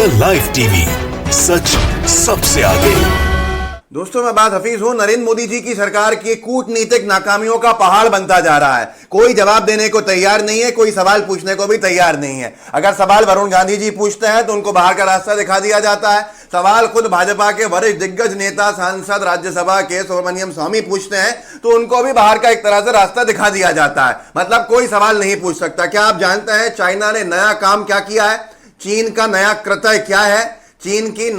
India live TV, सच सबसे आगे। दोस्तों, मैं बात हफीज हूं। नरेंद्र मोदी जी की सरकार की कूटनीतिक नाकामियों का पहाड़ बनता जा रहा है। कोई जवाब देने को तैयार नहीं है, कोई सवाल पूछने को भी तैयार नहीं है। अगर सवाल वरुण गांधी जी पूछते हैं तो उनको बाहर का रास्ता दिखा दिया जाता है। सवाल खुद भाजपा के वरिष्ठ दिग्गज नेता, सांसद, राज्यसभा के सुब्रमण्यम स्वामी पूछते हैं तो उनको भी बाहर का एक तरह से रास्ता दिखा दिया जाता है। मतलब कोई सवाल नहीं पूछ सकता। क्या आप जानते हैं चाइना ने नया काम क्या किया है? चीन का नया कृत्य क्या है? चीन की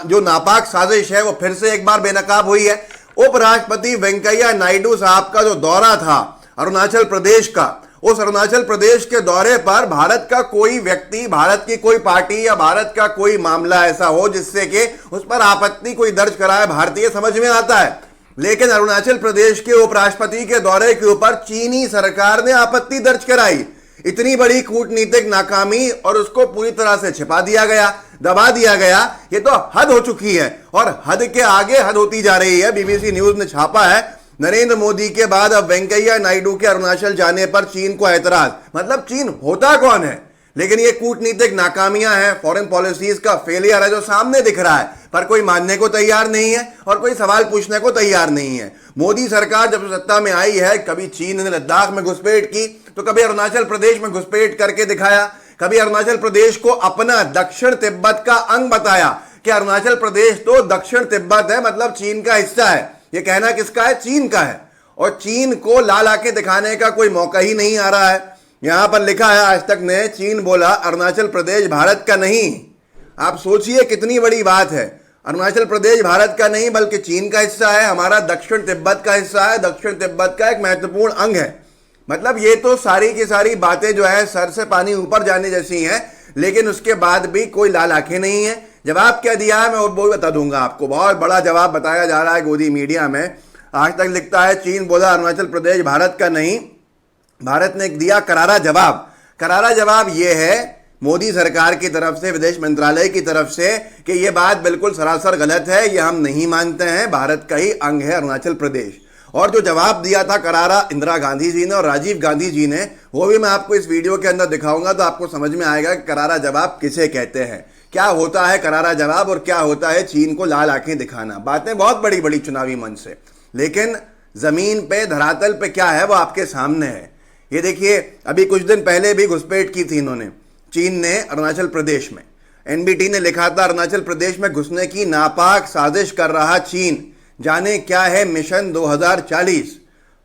जो नापाक साजिश है वो फिर से एक बार बेनकाब हुई है। उपराष्ट्रपति वेंकैया नायडू साहब का जो दौरा था अरुणाचल प्रदेश का, उस अरुणाचल प्रदेश के दौरे पर भारत का कोई व्यक्ति, भारत की कोई पार्टी या भारत का कोई मामला ऐसा हो जिससे कि उस पर आपत्ति कोई दर्ज कराए, भारतीय समझ में आता है। लेकिन अरुणाचल प्रदेश के उपराष्ट्रपति के दौरे के ऊपर चीनी सरकार ने आपत्ति दर्ज कराई। इतनी बड़ी कूटनीतिक नाकामी, और उसको पूरी तरह से छिपा दिया गया, दबा दिया गया। ये तो हद हो चुकी है और हद के आगे हद होती जा रही है। बीबीसी न्यूज ने छापा है, नरेंद्र मोदी के बाद अब वेंकैया नायडू के अरुणाचल जाने पर चीन को ऐतराज। मतलब चीन होता कौन है? लेकिन ये कूटनीतिक नाकामियां हैं, फॉरेन पॉलिसीज का फेलियर है जो सामने दिख रहा है, पर कोई मानने को तैयार नहीं है और कोई सवाल पूछने को तैयार नहीं है। मोदी सरकार जब सत्ता में आई है, कभी चीन ने लद्दाख में घुसपैठ की तो कभी अरुणाचल प्रदेश में घुसपैठ करके दिखाया, कभी अरुणाचल प्रदेश को अपना दक्षिण तिब्बत का अंग बताया कि अरुणाचल प्रदेश तो दक्षिण तिब्बत है, मतलब चीन का हिस्सा है। यह कहना किसका है? चीन का है। और चीन को लाल आंखें दिखाने का कोई मौका ही नहीं आ रहा है। यहां पर लिखा है आज तक ने, चीन बोला अरुणाचल प्रदेश भारत का नहीं। आप सोचिए कितनी बड़ी बात है। अरुणाचल प्रदेश भारत का नहीं बल्कि चीन का हिस्सा है, हमारा दक्षिण तिब्बत का हिस्सा है, दक्षिण तिब्बत का एक महत्वपूर्ण अंग है। मतलब ये तो सारी की सारी बातें जो है सर से पानी ऊपर जाने जैसी हैं, लेकिन उसके बाद भी कोई लाल आंखें नहीं है। जवाब क्या दिया है मैं वो बता दूंगा आपको। बहुत बड़ा जवाब बताया जा रहा है गोदी मीडिया में। आज तक लिखता है, चीन बोला अरुणाचल प्रदेश भारत का नहीं। भारत ने दिया करारा जवाब। करारा जवाब यह है मोदी सरकार की तरफ से, विदेश मंत्रालय की तरफ से, कि यह बात बिल्कुल सरासर गलत है, यह हम नहीं मानते हैं, भारत का ही अंग है अरुणाचल प्रदेश। और जो जवाब दिया था करारा इंदिरा गांधी जी ने और राजीव गांधी जी ने, वो भी मैं आपको इस वीडियो के अंदर दिखाऊंगा तो आपको समझ में आएगा कि करारा जवाब किसे कहते हैं, क्या होता है करारा जवाब और क्या होता है चीन को लाल आंखें दिखाना। बातें बहुत बड़ी बड़ी चुनावी मंच से, लेकिन जमीन पे, धरातल पे क्या है वो आपके सामने है। ये देखिए, अभी कुछ दिन पहले भी घुसपैठ की थी इन्होंने, चीन ने अरुणाचल प्रदेश में। एनबीटी ने लिखा था, अरुणाचल प्रदेश में घुसने की नापाक साजिश कर रहा चीन, जाने क्या है मिशन 2040।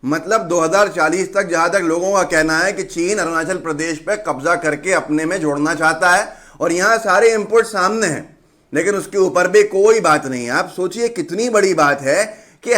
मतलब 2040 तक जहां तक लोगों का कहना है कि चीन अरुणाचल प्रदेश पर कब्जा करके अपने में जोड़ना चाहता है और यहां सारे इंपुट सामने हैं, लेकिन उसके ऊपर भी कोई बात नहीं है। आप सोचिए कितनी बड़ी बात है कि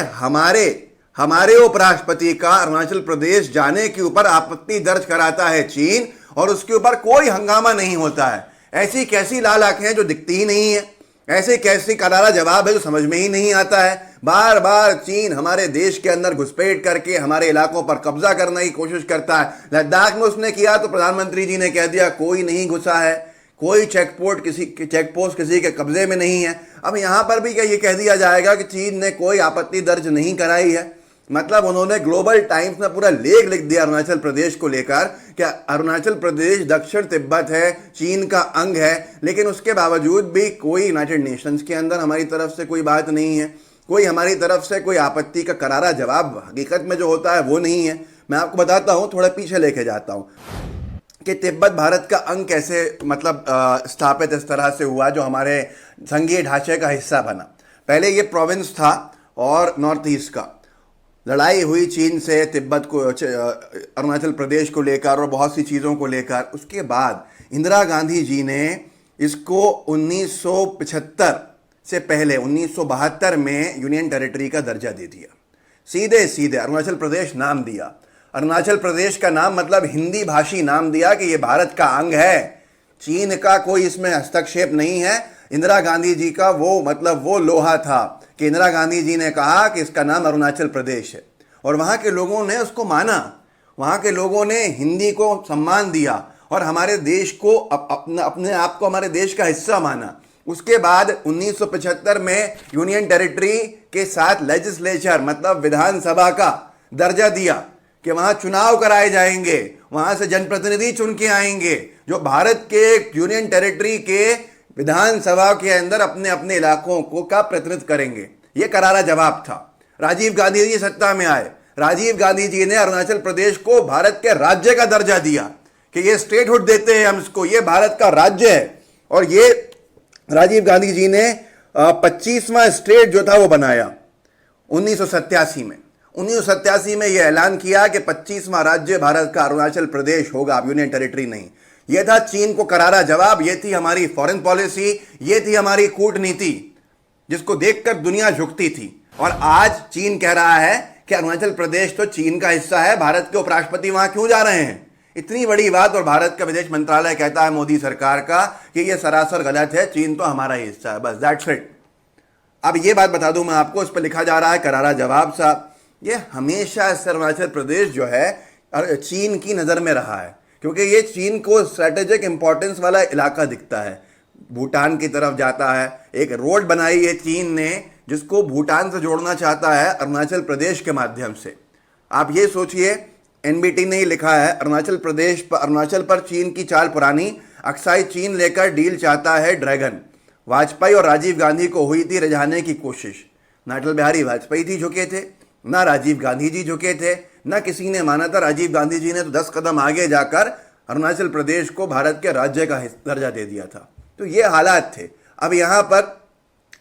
हमारे उपराष्ट्रपति का अरुणाचल प्रदेश जाने के ऊपर आपत्ति दर्ज कराता है चीन और उसके ऊपर कोई हंगामा नहीं होता है। ऐसी कैसी लाल आंखें हैं जो दिखती ही नहीं है? ऐसे कैसी करारा जवाब है जो समझ में ही नहीं आता है? बार बार चीन हमारे देश के अंदर घुसपैठ करके हमारे इलाकों पर कब्जा करने की कोशिश करता है। लद्दाख में उसने किया तो प्रधानमंत्री जी ने कह दिया कोई नहीं घुसा है, कोई चेकपोस्ट किसी के कब्जे में नहीं है। अब यहां पर भी क्या ये कह दिया जाएगा कि चीन ने कोई आपत्ति दर्ज नहीं कराई है? मतलब उन्होंने ग्लोबल टाइम्स में पूरा लेख लिख दिया अरुणाचल प्रदेश को लेकर कि अरुणाचल प्रदेश दक्षिण तिब्बत है, चीन का अंग है, लेकिन उसके बावजूद भी कोई यूनाइटेड नेशंस के अंदर हमारी तरफ से कोई बात नहीं है, कोई हमारी तरफ से कोई आपत्ति का करारा जवाब हकीकत में जो होता है वो नहीं है। मैं आपको बताता हूँ, थोड़ा पीछे लेके जाता हूँ कि तिब्बत भारत का अंग कैसे मतलब स्थापित इस तरह से हुआ जो हमारे संघीय ढांचे का हिस्सा बना। पहले ये प्रोविंस था और नॉर्थ ईस्ट का लड़ाई हुई चीन से तिब्बत को, अरुणाचल प्रदेश को लेकर और बहुत सी चीज़ों को लेकर। उसके बाद इंदिरा गांधी जी ने इसको 1975 से पहले 1972 में यूनियन टेरिटरी का दर्जा दे दिया। सीधे सीधे अरुणाचल प्रदेश नाम दिया। अरुणाचल प्रदेश का नाम मतलब हिंदी भाषी नाम दिया कि ये भारत का अंग है, चीन का कोई इसमें हस्तक्षेप नहीं है। इंदिरा गांधी जी का वो लोहा था कि इंदिरा गांधी जी ने कहा कि इसका नाम अरुणाचल प्रदेश है और वहाँ के लोगों ने उसको माना। वहाँ के लोगों ने हिंदी को सम्मान दिया और हमारे देश को अपने आप को हमारे देश का हिस्सा माना। उसके बाद 1975 में यूनियन टेरिटरी के साथ लेजिस्लेचर मतलब विधानसभा का दर्जा दिया कि वहाँ चुनाव कराए जाएंगे, वहाँ से जनप्रतिनिधि चुन के आएंगे जो भारत के यूनियन टेरिटरी के विधानसभा के अंदर अपने अपने इलाकों को का प्रतिनिधित्व करेंगे। यह करारा जवाब था। राजीव गांधी जी सत्ता में आए, राजीव गांधी जी ने अरुणाचल प्रदेश को भारत के राज्य का दर्जा दिया कि ये स्टेटहुड देते हैं हम इसको, ये भारत का राज्य है। और ये राजीव गांधी जी ने 25वां स्टेट जो था वो बनाया 1987 में। 1987 में यह ऐलान किया कि 25वां राज्य भारत का अरुणाचल प्रदेश होगा, अब यूनियन टेरिटरी नहीं। यह था चीन को करारा जवाब, यह थी हमारी फॉरेन पॉलिसी, यह थी हमारी कूटनीति, जिसको देखकर दुनिया झुकती थी। और आज चीन कह रहा है कि अरुणाचल प्रदेश तो चीन का हिस्सा है, भारत के उपराष्ट्रपति वहां क्यों जा रहे हैं? इतनी बड़ी बात, और भारत का विदेश मंत्रालय कहता है मोदी सरकार का कि यह सरासर गलत है, चीन तो हमारा ही हिस्सा है, बस दैट्स इट। अब यह बात बता दूं मैं आपको, इस पर लिखा जा रहा है करारा जवाब साहब। ये हमेशा अरुणाचल प्रदेश जो है चीन की नज़र में रहा है, क्योंकि ये चीन को स्ट्रेटेजिक इंपॉर्टेंस वाला इलाका दिखता है। भूटान की तरफ जाता है, एक रोड बनाई है चीन ने जिसको भूटान से जोड़ना चाहता है अरुणाचल प्रदेश के माध्यम से। आप ये सोचिए, एनबीटी ने ही लिखा है अरुणाचल पर चीन की चाल पुरानी, अक्साई चीन लेकर डील चाहता है ड्रैगन। वाजपेयी और राजीव गांधी को हुई थी रिझाने की कोशिश, ना अटल बिहारी वाजपेयी जी झुके थे, ना राजीव गांधी जी झुके थे, ना किसी ने माना था। राजीव गांधी जी ने तो 10 कदम आगे जाकर अरुणाचल प्रदेश को भारत के राज्य का दर्जा दे दिया था। तो ये हालात थे। अब यहाँ पर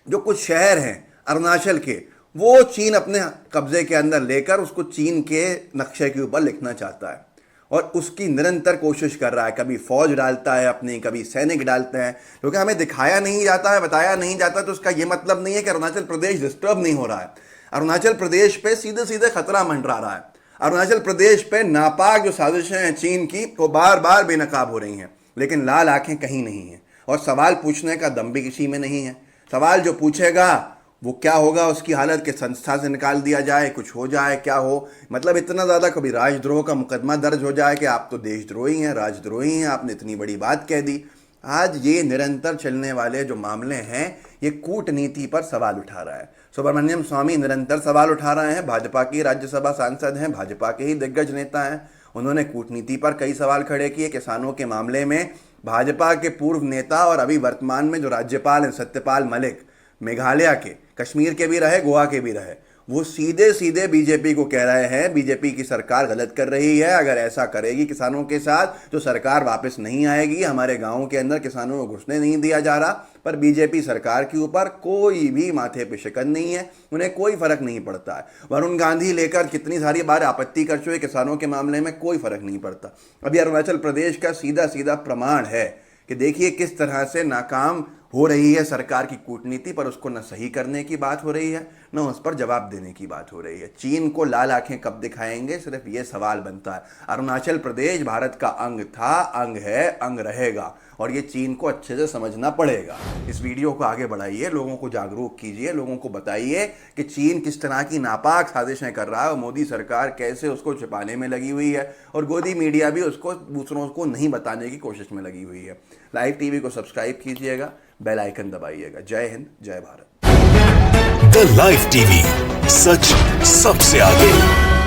जो कुछ शहर हैं अरुणाचल के, वो चीन अपने कब्जे के अंदर लेकर उसको चीन के नक्शे के ऊपर लिखना चाहता है और उसकी निरंतर कोशिश कर रहा है। कभी फौज डालता है अपनी, कभी सैनिक डालते हैं, क्योंकि हमें दिखाया नहीं जाता है, बताया नहीं जाता, तो उसका ये मतलब नहीं है कि अरुणाचल प्रदेश डिस्टर्ब नहीं हो रहा है। अरुणाचल प्रदेश पे सीधे सीधे खतरा मंडरा रहा है। अरुणाचल प्रदेश पे नापाक जो साजिशें हैं चीन की, वो बार बार बेनकाब हो रही हैं, लेकिन लाल आंखें कहीं नहीं हैं और सवाल पूछने का दम भी किसी में नहीं है। सवाल जो पूछेगा वो क्या होगा, उसकी हालत के संस्था से निकाल दिया जाए, कुछ हो जाए, क्या हो, मतलब इतना ज़्यादा कभी राजद्रोह का मुकदमा दर्ज हो जाए कि आप तो देशद्रोही हैं, राजद्रोही हैं, आपने इतनी बड़ी बात कह दी। आज ये निरंतर चलने वाले जो मामले हैं, ये कूटनीति पर सवाल उठा रहा है। सुब्रमण्यम स्वामी निरंतर सवाल उठा रहे हैं, भाजपा की राज्यसभा सांसद हैं, भाजपा के ही दिग्गज नेता हैं। उन्होंने कूटनीति पर कई सवाल खड़े किए। किसानों के मामले में भाजपा के पूर्व नेता और अभी वर्तमान में जो राज्यपाल हैं सत्यपाल मलिक, मेघालय के, कश्मीर के भी रहे, गोवा के भी रहे, वो सीधे सीधे बीजेपी को कह रहे हैं बीजेपी की सरकार गलत कर रही है, अगर ऐसा करेगी किसानों के साथ तो सरकार वापस नहीं आएगी, हमारे गाँव के अंदर किसानों को घुसने नहीं दिया जा रहा। पर बीजेपी सरकार के ऊपर कोई भी माथे पे शिकन नहीं है, उन्हें कोई फर्क नहीं पड़ता है। वरुण गांधी लेकर कितनी सारी बार आपत्ति कर चुके, किसानों के मामले में कोई फर्क नहीं पड़ता। अभी अरुणाचल प्रदेश का सीधा सीधा प्रमाण है कि देखिए किस तरह से नाकाम हो रही है सरकार की कूटनीति, पर उसको न सही करने की बात हो रही है, न उस पर जवाब देने की बात हो रही है। चीन को लाल आंखें कब दिखाएंगे, सिर्फ ये सवाल बनता है। अरुणाचल प्रदेश भारत का अंग था, अंग है, अंग रहेगा, और ये चीन को अच्छे से समझना पड़ेगा। इस वीडियो को आगे बढ़ाइए, लोगों को जागरूक कीजिए, लोगों को बताइए कि चीन किस तरह की नापाक साजिशें कर रहा है और मोदी सरकार कैसे उसको छिपाने में लगी हुई है, और गोदी मीडिया भी उसको दूसरों को नहीं बताने की कोशिश में लगी हुई है। लाइव टीवी को सब्सक्राइब कीजिएगा, बेल आइकन दबाइएगा। जय हिंद, जय भारत। द लाइव टीवी, सच सबसे आगे।